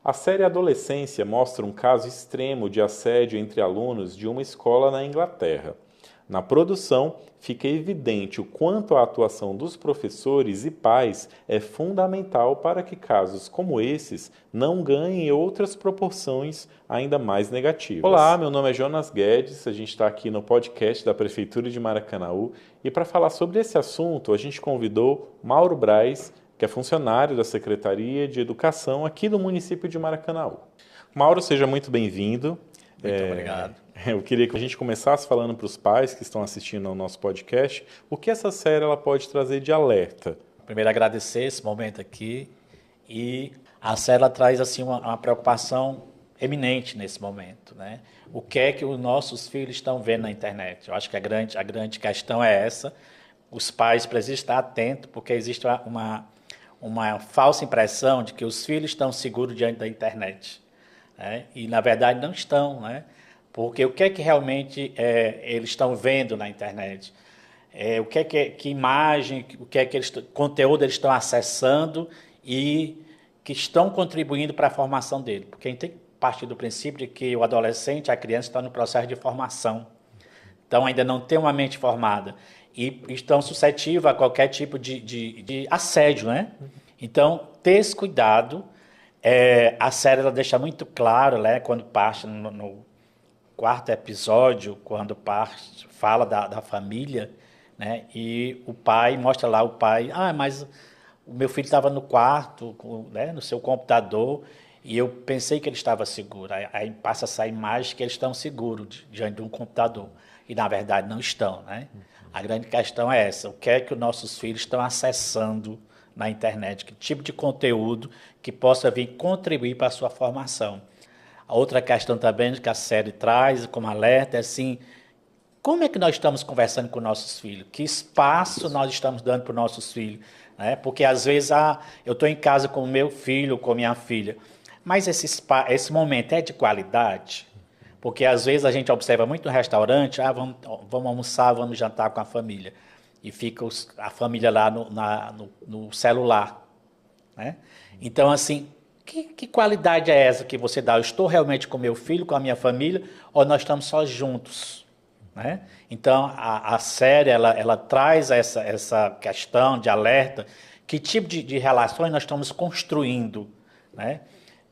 A série Adolescência mostra um caso extremo de assédio entre alunos de uma escola na Inglaterra. Na produção, fica evidente o quanto a atuação dos professores e pais é fundamental para que casos como esses não ganhem outras proporções ainda mais negativas. Olá, meu nome é Jonas Guedes, a gente está aqui no podcast da Prefeitura de Maracanaú e para falar sobre esse assunto a gente convidou Mauro Braz, que é funcionário da Secretaria de Educação aqui do município de Maracanaú. Mauro, seja muito bem-vindo. Muito obrigado. Eu queria que a gente começasse falando para os pais que estão assistindo ao nosso podcast o que essa série ela pode trazer de alerta. Primeiro, agradecer esse momento aqui. E a série ela traz assim, uma preocupação eminente nesse momento, né? O que é que os nossos filhos estão vendo na internet? Eu acho que a grande questão é essa. Os pais precisam estar atentos, porque existe uma falsa impressão de que os filhos estão seguros diante da internet, né? E, na verdade, não estão, né? Porque o que é que realmente eles estão vendo na internet? O que é que imagem, o que é que conteúdo eles estão acessando e que estão contribuindo para a formação dele? Porque a gente tem que partir do princípio de que o adolescente, a criança, está no processo de formação. Então, ainda não tem uma mente formada e estão suscetíveis a qualquer tipo de assédio, né? Então, ter esse cuidado. A série ela deixa muito claro, né, quando parte no quarto episódio, quando parte, fala da família, né, e o pai, mostra lá o pai, mas o meu filho estava no quarto, né, no seu computador, e eu pensei que ele estava seguro. Aí passa essa imagem que eles estão seguros diante de um computador, e na verdade não estão, né? A grande questão é essa, o que é que os nossos filhos estão acessando na internet, que tipo de conteúdo que possa vir contribuir para a sua formação. A outra questão também que a série traz como alerta é assim, como é que nós estamos conversando com nossos filhos? Que espaço nós estamos dando para os nossos filhos? Né? Porque às vezes eu estou em casa com o meu filho, com minha filha, mas esse momento é de qualidade? Porque às vezes a gente observa muito no restaurante, vamos almoçar, vamos jantar com a família. E fica a família lá no celular, né? Então, assim, que qualidade é essa que você dá? Eu estou realmente com meu filho, com a minha família, ou nós estamos só juntos? Né? Então, a série, ela traz essa questão de alerta, que tipo de relações nós estamos construindo, né?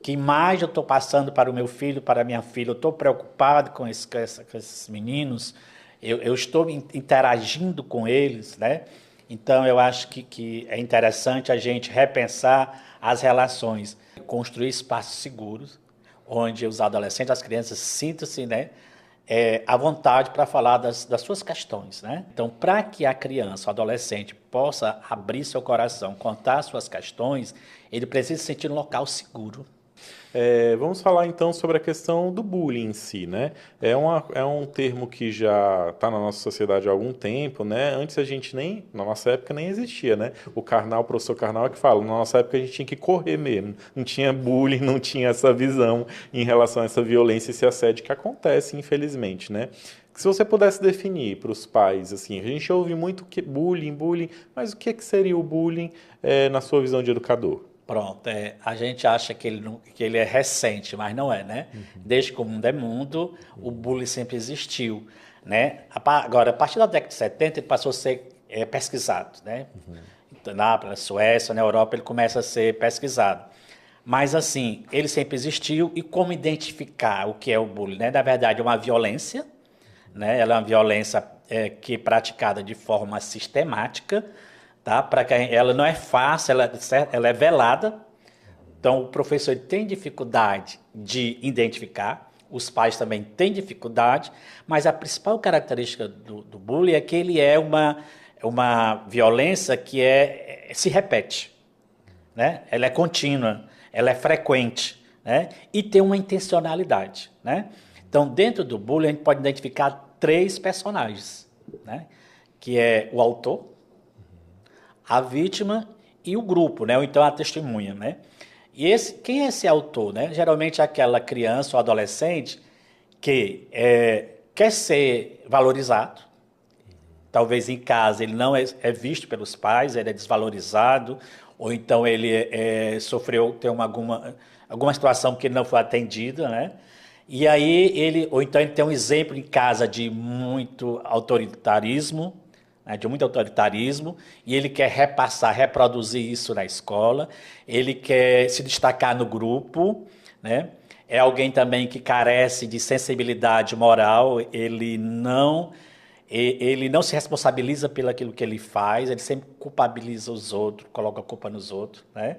Que imagem eu estou passando para o meu filho, para a minha filha? Eu estou preocupado com esses meninos, eu estou interagindo com eles, né? Então, eu acho que é interessante a gente repensar as relações, construir espaços seguros, onde os adolescentes, as crianças sintam-se, né, à vontade para falar das suas questões, né? Então, para que a criança, o adolescente, possa abrir seu coração, contar suas questões, ele precisa se sentir um local seguro. Vamos falar então sobre a questão do bullying em si, né? É um termo que já está na nossa sociedade há algum tempo, né? Antes a gente na nossa época nem existia, né? O professor Karnal é que fala, na nossa época a gente tinha que correr mesmo, não tinha bullying, não tinha essa visão em relação a essa violência e esse assédio que acontece, infelizmente, né? Se você pudesse definir para os pais, assim, a gente ouve muito que bullying, mas o que seria o bullying na sua visão de educador? Pronto, a gente acha que ele é recente, mas não é, né? Desde que o mundo é mundo, o bullying sempre existiu, né? Agora, a partir da década de 70, ele passou a ser pesquisado, né? Então, na Suécia, na Europa, ele começa a ser pesquisado. Mas, assim, ele sempre existiu e como identificar o que é o bullying, né? Na verdade, é uma violência, né? Ela é uma violência que é praticada de forma sistemática, tá? Para que ela não é fácil, ela é velada. Então, o professor tem dificuldade de identificar, os pais também têm dificuldade, mas a principal característica do bullying é que ele é uma violência que se repete, né? Ela é contínua, ela é frequente, né? E tem uma intencionalidade, né? Então, dentro do bullying, a gente pode identificar 3 personagens, né? Que é o autor, a vítima e o grupo, né? Ou então a testemunha, né? E quem é esse autor, né? Geralmente é aquela criança ou adolescente que quer ser valorizado. Talvez em casa ele não é visto pelos pais, ele é desvalorizado, ou então ele sofreu, tem alguma situação que ele não foi atendida, né? E aí ou então ele tem um exemplo em casa de muito autoritarismo, né, de muito autoritarismo, e ele quer repassar, reproduzir isso na escola, ele quer se destacar no grupo, né? É alguém também que carece de sensibilidade moral, ele não se responsabiliza pelo aquilo que ele faz, ele sempre culpabiliza os outros, coloca a culpa nos outros, né?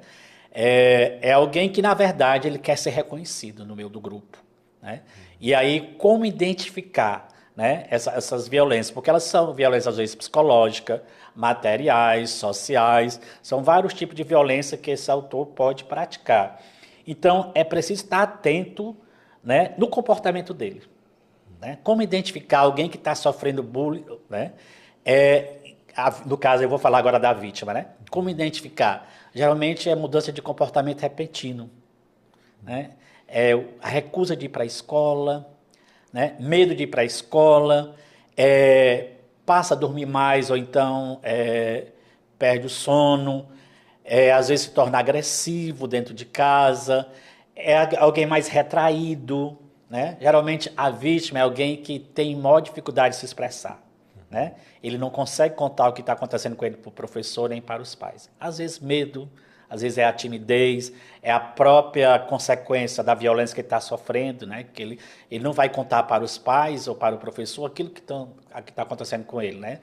É alguém que, na verdade, ele quer ser reconhecido no meio do grupo, né? E aí, como identificar, né, essas violências? Porque elas são violências, às vezes, psicológicas, materiais, sociais, são vários tipos de violência que esse autor pode praticar. Então, é preciso estar atento, né, no comportamento dele. Né? Como identificar alguém que está sofrendo bullying, né? No caso, eu vou falar agora da vítima, né? Como identificar? Geralmente é mudança de comportamento repentino, né? A recusa de ir para a escola, né? Medo de ir para a escola, passa a dormir mais ou então perde o sono, às vezes se torna agressivo dentro de casa, é alguém mais retraído, né? Geralmente a vítima é alguém que tem maior dificuldade de se expressar, né? Ele não consegue contar o que está acontecendo com ele para o professor nem para os pais. Às vezes medo, às vezes é a timidez, é a própria consequência da violência que ele está sofrendo, né? Que ele não vai contar para os pais ou para o professor aquilo que está acontecendo com ele, né?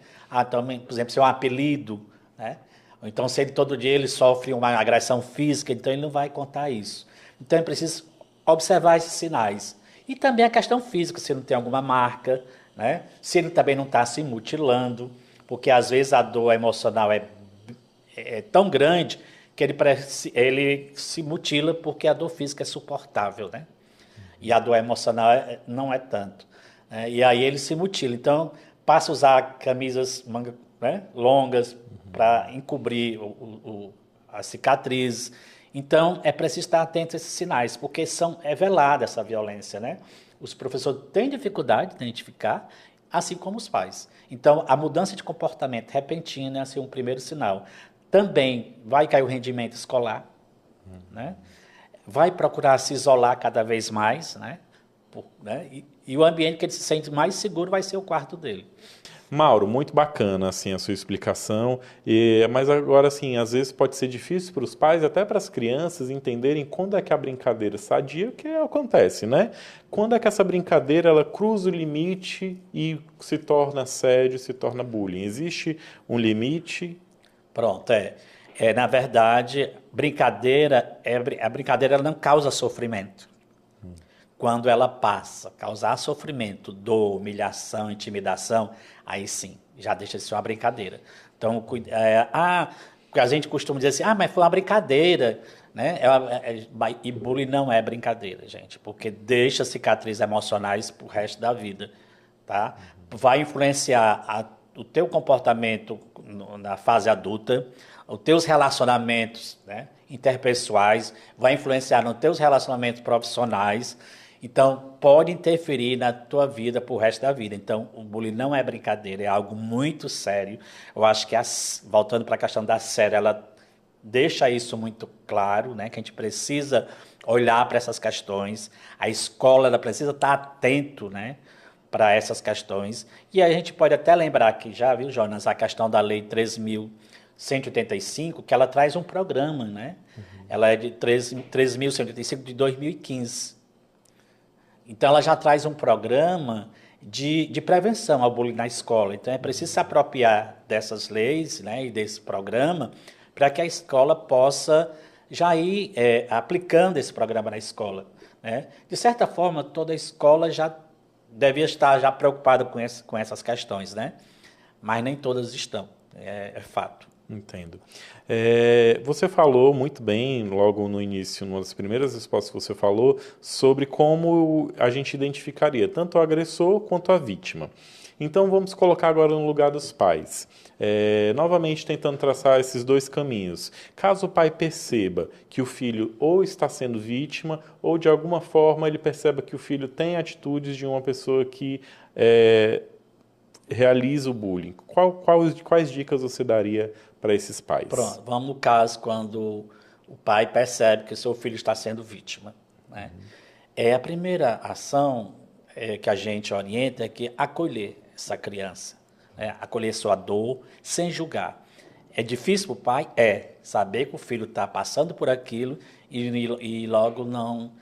Também, por exemplo, se é um apelido, né? Ou então, se ele todo dia ele sofre uma agressão física, então ele não vai contar isso. Então é preciso observar esses sinais. E também a questão física, se não tem alguma marca, né? Se ele também não está se mutilando, porque às vezes a dor emocional é tão grande que ele se mutila porque a dor física é suportável, né? E a dor emocional não é tanto. Né? E aí ele se mutila. Então, passa a usar camisas né, longas para encobrir as cicatrizes. Então, é preciso estar atento a esses sinais, porque é velada essa violência, né? Os professores têm dificuldade de identificar, assim como os pais. Então, a mudança de comportamento repentina é assim, um primeiro sinal. Também vai cair o rendimento escolar, né? Vai procurar se isolar cada vez mais, né? E o ambiente que ele se sente mais seguro vai ser o quarto dele. Mauro, muito bacana assim a sua explicação, mas agora assim, às vezes pode ser difícil para os pais, até para as crianças entenderem quando é que a brincadeira é sadia, o que acontece, né? Quando é que essa brincadeira ela cruza o limite e se torna assédio, se torna bullying? Existe um limite? Pronto, na verdade, a brincadeira ela não causa sofrimento. Quando ela passa a causar sofrimento, dor, humilhação, intimidação, aí sim, já deixa de ser uma brincadeira. Então, a gente costuma dizer assim, mas foi uma brincadeira, né? E bullying não é brincadeira, gente, porque deixa cicatrizes emocionais pro resto da vida, tá? Vai influenciar o teu comportamento na fase adulta, os teus relacionamentos, né, interpessoais, vai influenciar nos teus relacionamentos profissionais. Então, pode interferir na tua vida pro resto da vida. Então, o bullying não é brincadeira, é algo muito sério. Eu acho que, voltando para a questão da série, ela deixa isso muito claro, né? Que a gente precisa olhar para essas questões. A escola ela precisa estar atento, né, para essas questões. E a gente pode até lembrar que já, viu, Jonas, a questão da Lei 3.185, que ela traz um programa, né? Ela é de 3.185 de 2015. Então, ela já traz um programa de prevenção ao bullying na escola. Então, é preciso se apropriar dessas leis, né, e desse programa para que a escola possa já ir aplicando esse programa na escola. Né? De certa forma, toda a escola já devia estar já preocupada com essas questões, né? Mas nem todas estão, é fato. Entendo. Você falou muito bem, logo no início, numa das primeiras respostas que você falou, sobre como a gente identificaria tanto o agressor quanto a vítima. Então vamos colocar agora no lugar dos pais. Novamente tentando traçar esses dois caminhos. Caso o pai perceba que o filho ou está sendo vítima, ou de alguma forma ele perceba que o filho tem atitudes de uma pessoa que realiza o bullying? Quais dicas você daria para esses pais? Pronto, vamos no caso quando o pai percebe que o seu filho está sendo vítima, né? A primeira ação que a gente orienta é que acolher essa criança, né? Acolher sua dor sem julgar. É difícil para o pai? Saber que o filho está passando por aquilo e logo não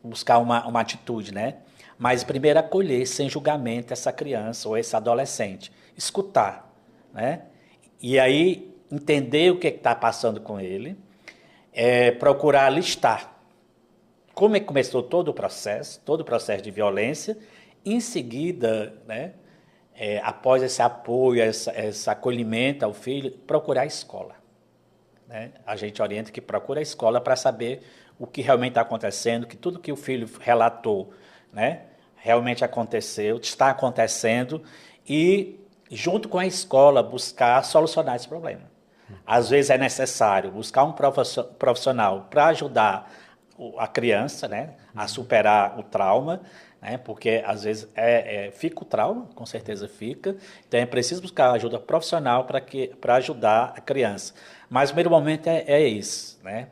buscar uma atitude, né? Mas primeiro acolher sem julgamento essa criança ou esse adolescente, escutar, né? E aí entender o que está passando com ele, procurar listar como é que começou todo o processo de violência. Em seguida, né, após esse apoio, esse acolhimento ao filho, procurar a escola, né? A gente orienta que procure a escola para saber o que realmente está acontecendo, que tudo que o filho relatou, né, realmente aconteceu, está acontecendo, e, junto com a escola, buscar solucionar esse problema. Às vezes é necessário buscar um profissional para ajudar a criança, né, a superar o trauma, né, porque às vezes fica o trauma, com certeza fica, então é preciso buscar ajuda profissional para ajudar a criança. Mas o primeiro momento é isso, né?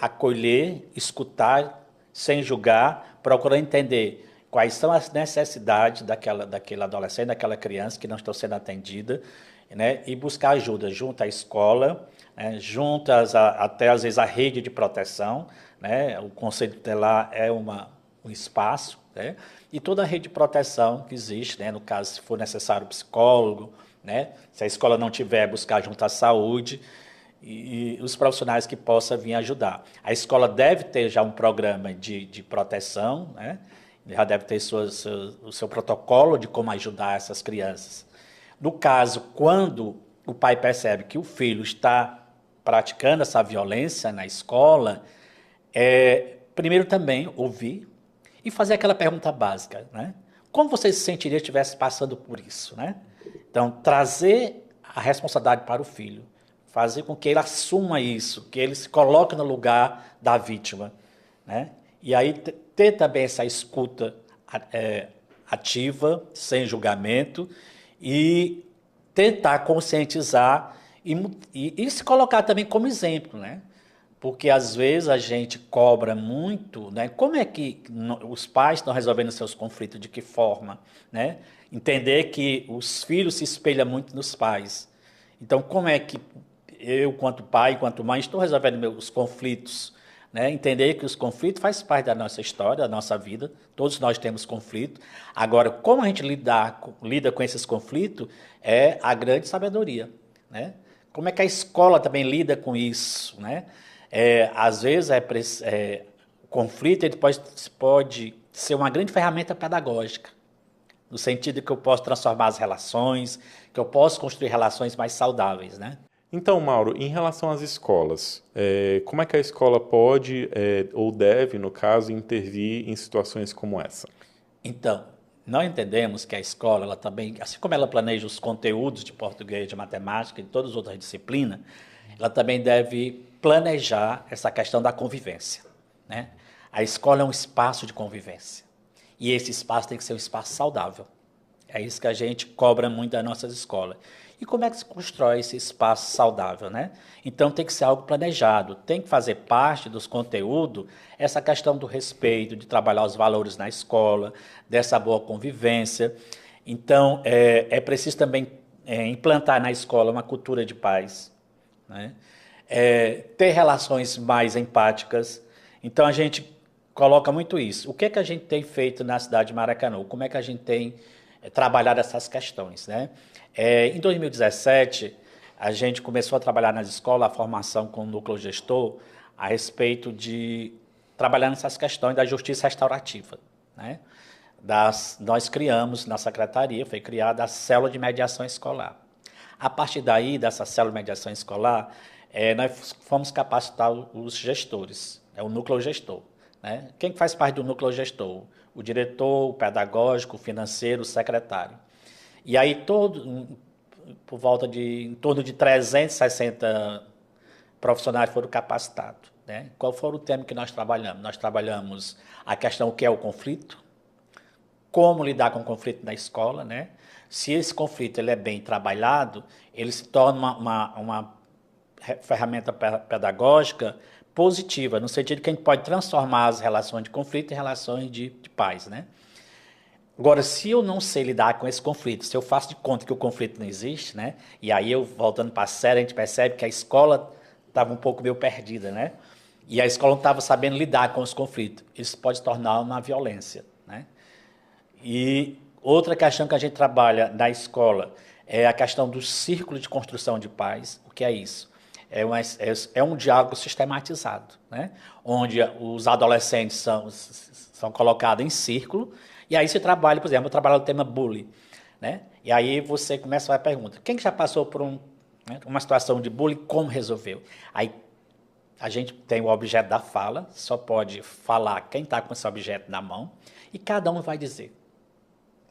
Acolher, escutar, sem julgar, procurar entender quais são as necessidades daquele adolescente, daquela criança que não estão sendo atendida, né? E buscar ajuda junto à escola, né? Junto até às vezes a rede de proteção, né? O Conselho Tutelar é um espaço, né? E toda a rede de proteção que existe, né? No caso, se for necessário psicólogo, né? Se a escola não tiver, buscar junto à saúde e os profissionais que possam vir ajudar. A escola deve ter já um programa de proteção, né? Já deve ter o seu protocolo de como ajudar essas crianças. No caso, quando o pai percebe que o filho está praticando essa violência na escola, primeiro também ouvir e fazer aquela pergunta básica, né? Como você se sentiria se estivesse passando por isso, né? Então, trazer a responsabilidade para o filho, fazer com que ele assuma isso, que ele se coloque no lugar da vítima, né? E aí ter também essa escuta ativa, sem julgamento, e tentar conscientizar e se colocar também como exemplo, né? Porque às vezes a gente cobra muito, né? Como é que os pais estão resolvendo seus conflitos, de que forma, né? Entender que os filhos se espelham muito nos pais. Então, como é que eu, quanto pai, quanto mãe, estou resolvendo meus conflitos, né? Entender que os conflitos fazem parte da nossa história, da nossa vida, todos nós temos conflito. Agora, como a gente lida com esses conflitos é a grande sabedoria, né? Como é que a escola também lida com isso, né? Às vezes o conflito ele pode ser uma grande ferramenta pedagógica, no sentido que eu posso transformar as relações, que eu posso construir relações mais saudáveis, né? Então, Mauro, em relação às escolas, como é que a escola pode, ou deve, no caso, intervir em situações como essa? Então, nós entendemos que a escola, ela também, assim como ela planeja os conteúdos de português, de matemática e de todas as outras disciplinas, ela também deve planejar essa questão da convivência, né? A escola é um espaço de convivência e esse espaço tem que ser um espaço saudável. É isso que a gente cobra muito das nossas escolas. E como é que se constrói esse espaço saudável, né? Então tem que ser algo planejado, tem que fazer parte dos conteúdos essa questão do respeito, de trabalhar os valores na escola, dessa boa convivência. Então é preciso também implantar na escola uma cultura de paz, né? Ter relações mais empáticas. Então a gente coloca muito isso. O que é que a gente tem feito na cidade de Maracanã? Como é que a gente tem trabalhado essas questões, né? Em 2017, a gente começou a trabalhar nas escolas a formação com o núcleo gestor a respeito de trabalhar nessas questões da justiça restaurativa, né? Nós criamos na secretaria, foi criada a célula de mediação escolar. A partir daí, dessa célula de mediação escolar, nós fomos capacitar os gestores, o núcleo gestor, né? Quem faz parte do núcleo gestor? O diretor, o pedagógico, o financeiro, o secretário. E aí, por volta em torno de 360 profissionais foram capacitados, né? Qual foi o tema que nós trabalhamos? Nós trabalhamos a questão o que é o conflito, como lidar com o conflito na escola, né? Se esse conflito ele é bem trabalhado, ele se torna uma ferramenta pedagógica positiva, no sentido que a gente pode transformar as relações de conflito em relações de paz, né? Agora, se eu não sei lidar com esse conflito, se eu faço de conta que o conflito não existe, né? E aí eu, voltando para a série, a gente percebe que a escola estava um pouco meio perdida, né? E a escola não estava sabendo lidar com os conflitos. Isso pode se tornar uma violência, né? E outra questão que a gente trabalha na escola é a questão do círculo de construção de paz. O que é isso? É um diálogo sistematizado, né? Onde os adolescentes são colocados em círculo, e aí você trabalha, por exemplo, eu trabalho o tema bullying, né? E aí você começa a pergunta, quem já passou por uma situação de bullying, como resolveu? Aí a gente tem o objeto da fala, só pode falar quem está com esse objeto na mão, e cada um vai dizer,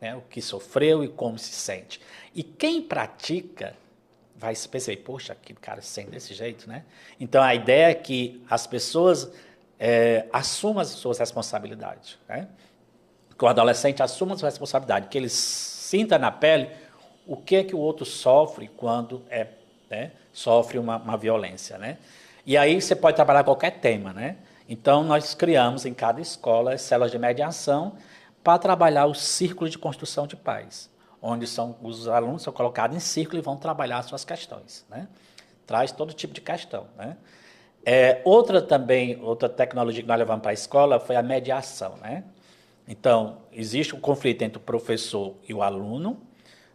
né, o que sofreu e como se sente. E quem pratica vai se perceber, poxa, aquele cara se sente desse jeito, né? Então, a ideia é que as pessoas assumam as suas responsabilidades, né? Que o adolescente assuma a sua responsabilidade, que ele sinta na pele o que é que o outro sofre quando né, sofre uma violência, né? E aí você pode trabalhar qualquer tema, né? Então, nós criamos em cada escola células de mediação para trabalhar o círculo de construção de paz, onde os alunos são colocados em círculo e vão trabalhar as suas questões, né? Traz todo tipo de questão, né? Outra tecnologia que nós levamos para a escola foi a mediação, né? Então, existe um conflito entre o professor e o aluno,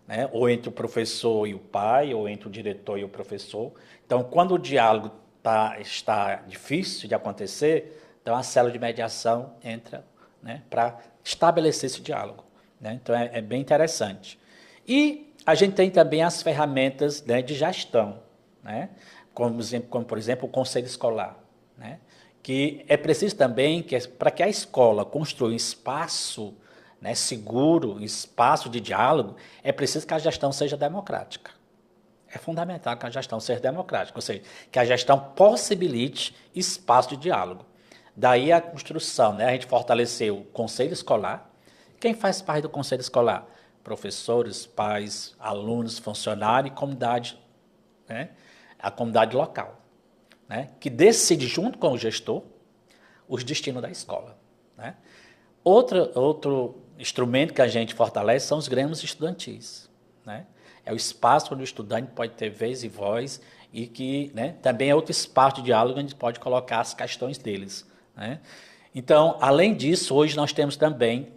né? Ou entre o professor e o pai, ou entre o diretor e o professor. Então, quando o diálogo está difícil de acontecer, então a célula de mediação entra, né, para estabelecer esse diálogo, né? Então, é bem interessante. E a gente tem também as ferramentas, né, de gestão, né? Como, por exemplo, o conselho escolar, né? Que é preciso também, para que a escola construa um espaço, né, seguro, um espaço de diálogo, é preciso que a gestão seja democrática. É fundamental que a gestão seja democrática, ou seja, que a gestão possibilite espaço de diálogo. Daí a construção, né? A gente fortaleceu o conselho escolar. Quem faz parte do conselho escolar? Professores, pais, alunos, funcionários e comunidade, né? A comunidade local, né? Que decide junto com o gestor os destinos da escola, né? Outro instrumento que a gente fortalece são os grêmios estudantis, né? É o espaço onde o estudante pode ter vez e voz e que, né, também é outro espaço de diálogo onde a gente pode colocar as questões deles, né? Então, além disso, hoje nós temos também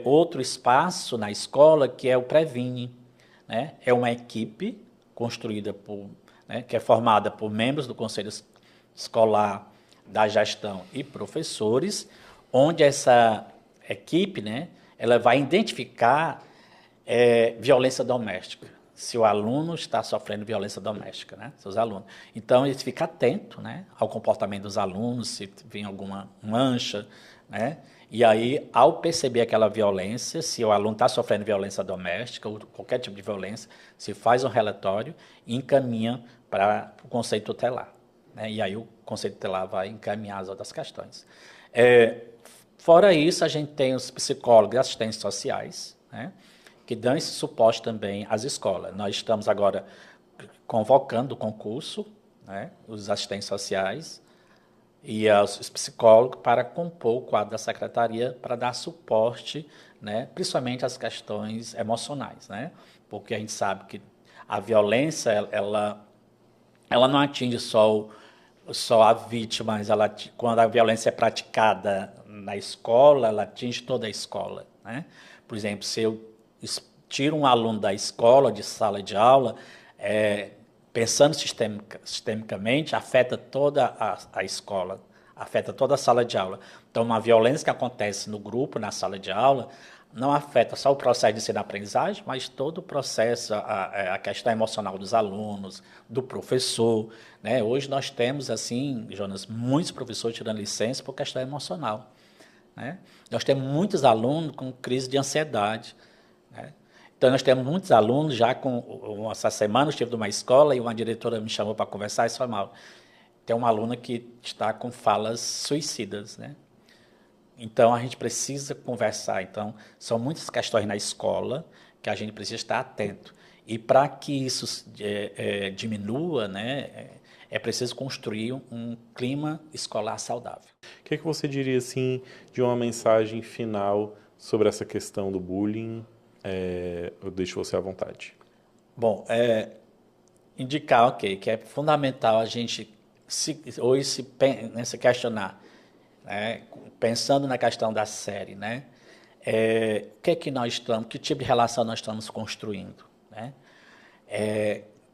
outro espaço na escola que é o Previne, né? É uma equipe construída né, que é formada por membros do conselho escolar, da gestão e professores, onde essa equipe, né, ela vai identificar violência doméstica, se o aluno está sofrendo violência doméstica, né, seus alunos. Então, ele fica atento, né, ao comportamento dos alunos, se vem alguma mancha, né, e aí, ao perceber aquela violência, se o aluno está sofrendo violência doméstica ou qualquer tipo de violência, se faz um relatório e encaminha para o conselho tutelar, né, e aí o conselho tutelar vai encaminhar as outras questões. Fora isso, a gente tem os psicólogos e assistentes sociais, né, que dão esse suporte também às escolas. Nós estamos agora convocando o concurso, né, os assistentes sociais e os psicólogos para compor o quadro da secretaria para dar suporte, né, principalmente às questões emocionais, né, porque a gente sabe que a violência ela não atinge só a vítima, mas quando a violência é praticada na escola, ela atinge toda a escola, né? Por exemplo, se eu tiro um aluno da escola, de sala de aula, pensando sistemicamente, afeta toda a escola, afeta toda a sala de aula. Então, uma violência que acontece no grupo, na sala de aula, não afeta só o processo de ensino-aprendizagem, mas todo o processo, a questão emocional dos alunos, do professor, né? Hoje nós temos, assim, Jonas, muitos professores tirando licença por questão emocional, né? Nós temos muitos alunos com crise de ansiedade, né? Então, nós temos muitos alunos já essa semana eu estive numa escola e uma diretora me chamou para conversar e falou, mal, tem uma aluna que está com falas suicidas, né? Então, a gente precisa conversar. Então, são muitas questões na escola que a gente precisa estar atento. E para que isso diminua, né, é preciso construir um clima escolar saudável. O que você diria, assim, de uma mensagem final sobre essa questão do bullying? Eu deixo você à vontade. Bom, indicar, que é fundamental a gente hoje se questionar, né, pensando na questão da série, né, o que é que nós estamos, que tipo de relação nós estamos construindo, né?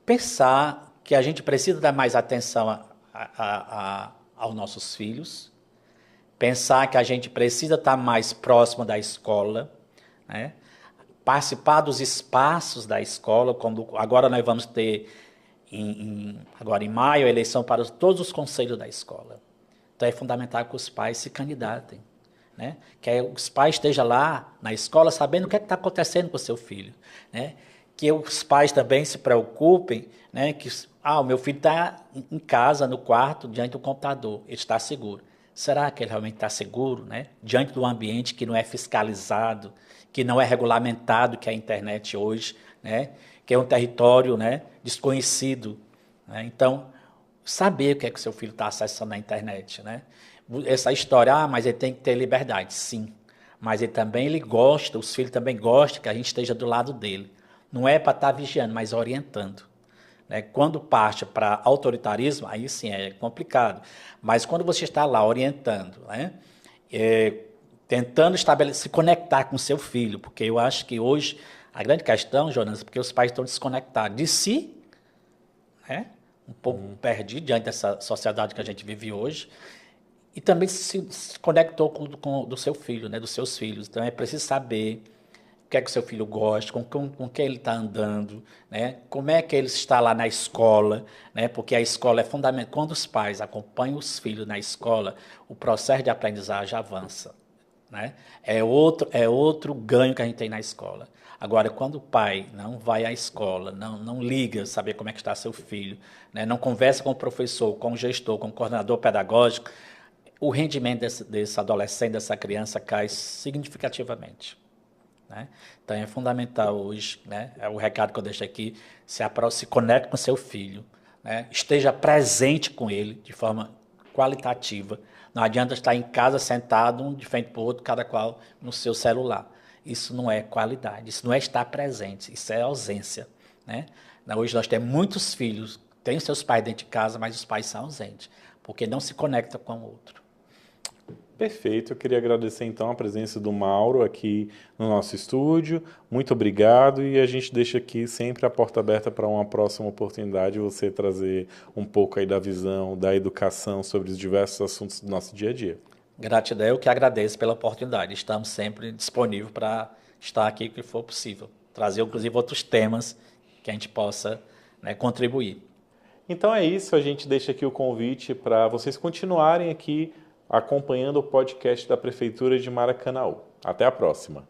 Pensar que a gente precisa dar mais atenção aos nossos filhos, pensar que a gente precisa estar mais próximo da escola, né? Participar dos espaços da escola, como agora nós vamos ter, agora em maio, a eleição para todos os conselhos da escola. Então é fundamental que os pais se candidatem, né? Que os pais estejam lá na escola sabendo o que está acontecendo com o seu filho, né? Que os pais também se preocupem, né? Que o meu filho está em casa, no quarto, diante do computador, ele está seguro. Será que ele realmente está seguro, né? Diante do ambiente que não é fiscalizado, que não é regulamentado, que é a internet hoje, né? Que é um território, né, desconhecido, né? Então, saber o que é que o seu filho está acessando na internet, né? Essa história, mas ele tem que ter liberdade, sim. Mas ele gosta, os filhos também gostam que a gente esteja do lado dele. Não é para estar vigiando, mas orientando, né? Quando parte para autoritarismo, aí sim é complicado. Mas quando você está lá orientando, né, tentando se conectar com seu filho, porque eu acho que hoje a grande questão, Jonas, é porque os pais estão desconectados de si, né, um pouco perdidos diante dessa sociedade que a gente vive hoje, e também se conectou com do seu filho, né, dos seus filhos. Então é preciso saber o que é que o seu filho gosta, com quem ele está andando, né? Como é que ele está lá na escola, né? Porque a escola é fundamental. Quando os pais acompanham os filhos na escola, o processo de aprendizagem avança, né? É outro ganho que a gente tem na escola. Agora, quando o pai não vai à escola, não liga saber como é que está seu filho, né? Não conversa com o professor, com o gestor, com o coordenador pedagógico, o rendimento desse adolescente, dessa criança cai significativamente, né? Então é fundamental hoje, né, é o recado que eu deixo aqui, se conecte com seu filho, né, esteja presente com ele de forma qualitativa. Não adianta estar em casa sentado, um de frente para o outro, cada qual no seu celular. Isso não é qualidade, isso não é estar presente, isso é ausência, né? Hoje nós temos muitos filhos, têm seus pais dentro de casa, mas os pais são ausentes, porque não se conectam com o outro. Perfeito, eu queria agradecer então a presença do Mauro aqui no nosso estúdio. Muito obrigado e a gente deixa aqui sempre a porta aberta para uma próxima oportunidade você trazer um pouco aí da visão da educação sobre os diversos assuntos do nosso dia a dia. Gratidão, eu que agradeço pela oportunidade. Estamos sempre disponíveis para estar aqui o que for possível. Trazer, inclusive, outros temas que a gente possa, né, contribuir. Então é isso, a gente deixa aqui o convite para vocês continuarem aqui acompanhando o podcast da Prefeitura de Maracanaú. Até a próxima!